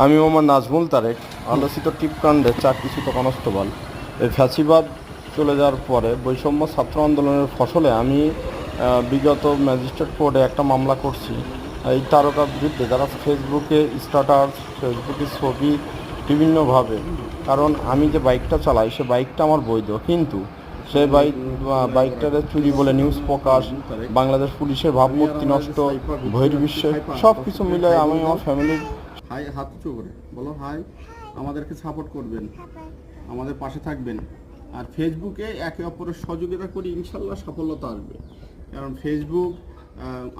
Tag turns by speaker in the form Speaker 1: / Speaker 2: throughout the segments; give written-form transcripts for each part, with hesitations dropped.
Speaker 1: আমি মোহাম্মদ নাজমুল তারেক আলোচিত টিপকাণ্ডে চাকরিচ্যুত কনস্টেবল। এই ফ্যাসিবাদ চলে যাওয়ার পরে বৈষম্য ছাত্র আন্দোলনের ফসলে আমি বিগত ম্যাজিস্ট্রেট কোর্টে একটা মামলা করছি এই তারকার বিরুদ্ধে, যারা ফেসবুকে স্ট্যাটাস, ফেসবুকে ছবি বিভিন্নভাবে, কারণ আমি যে বাইকটা চালাই সে বাইকটা আমার বৈধ, কিন্তু সেই বাইকটারে চুরি বলে নিউজ প্রকাশ, বাংলাদেশ পুলিশের ভাবমূর্তি নষ্ট, বহির্বিশ্বে সব কিছু মিলে আমি আমার ফ্যামিলির।
Speaker 2: হাই, হাত উঁচু করে বলো হাই। আমাদেরকে সাপোর্ট করবেন, আমাদের পাশে থাকবেন। আর ফেসবুকে একে অপরের সহযোগিতা করি, ইনশাল্লাহ সফলতা আসবে। কারণ ফেসবুক,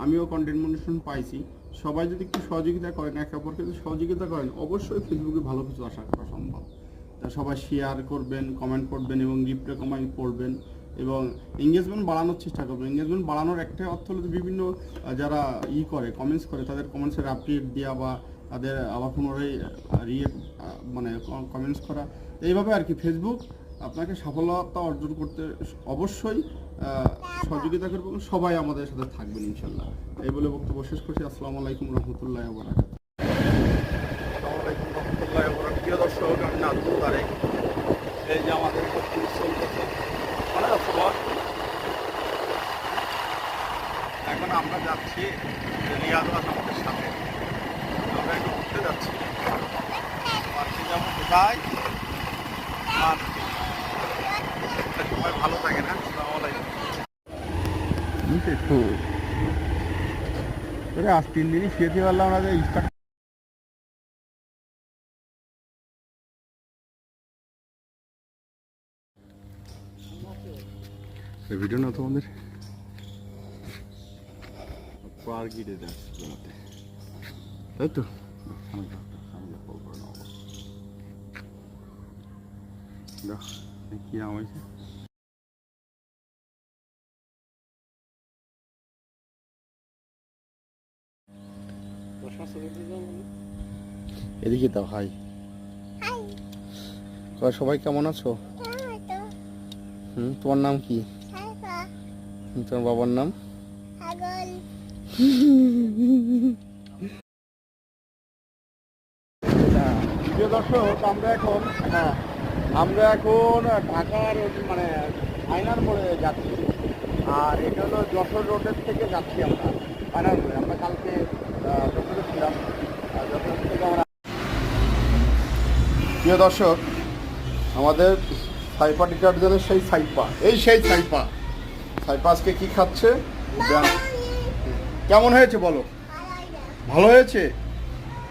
Speaker 2: আমিও কন্টেন্ট মনিটরেশন পাইছি, সবাই যদি একটু সহযোগিতা করেন, একে অপরকে যদি সহযোগিতা করেন, অবশ্যই ফেসবুকে ভালো কিছু আশা করা সম্ভব। তা সবাই শেয়ার করবেন, কমেন্ট করবেন এবং রিপ্লাই কমেন্ট করবেন এবং এঙ্গেজমেন্ট বাড়ানোর চেষ্টা করবেন। এঙ্গেজমেন্ট বাড়ানোর একটা অর্থ হলো বিভিন্ন যারা কমেন্টস করে তাদের কমেন্টসের আপডেট দেওয়া বা তাদের আবার পুনরায় মানে কমেন্টস করা, এইভাবে আর কি ফেসবুক আপনাকে সফলতা অর্জন করতে অবশ্যই সহযোগিতা করবে এবং সবাই আমাদের সাথে থাকবেন ইনশাল্লাহ। এই বলে বক্তব্য শেষ করছি। আসসালামু আলাইকুম রহমতুল্লাহ বারাকাতুহু। প্রিয় দর্শক, আমি নাজমুল তারেক। এই যে আমাদের চলতেছে, এখন আমরা যাচ্ছি রিয়াদুল আমাদের সাথে, আমরা একটু ঘুরতে যাচ্ছি। মার্কেটে যাবো কোথায়? সবাই ভালো থাকে না। আসসালামু আলাইকুম। আজ 3 দিনই শুয়েতে পারলাম না যে স্টার্ট। ভিডিও না তোমাদের পার গিরে যাচ্ছে, তাই তো কি নাম হয়েছে? এদিকে দাও হাই। সবাই কেমন আছো? তোমার নাম কি? তোমার বাবার নাম? প্রিয় দর্শক, আমরা এখন ঢাকার মানে আয়নার মোড়ে যাচ্ছি। আর এটা হলো যশোর রোডের থেকে যাচ্ছি আমরা আয়নার মোড়ে। আমরা কালকে যশোরে ছিলাম, যশোর থেকে আমরা। প্রিয় দর্শক, আমাদের সাইপা ডিটারজেন্টের সেই সাইপা আজকে কি খাচ্ছে? কেমন হয়েছে বলো? ভালো হয়েছে?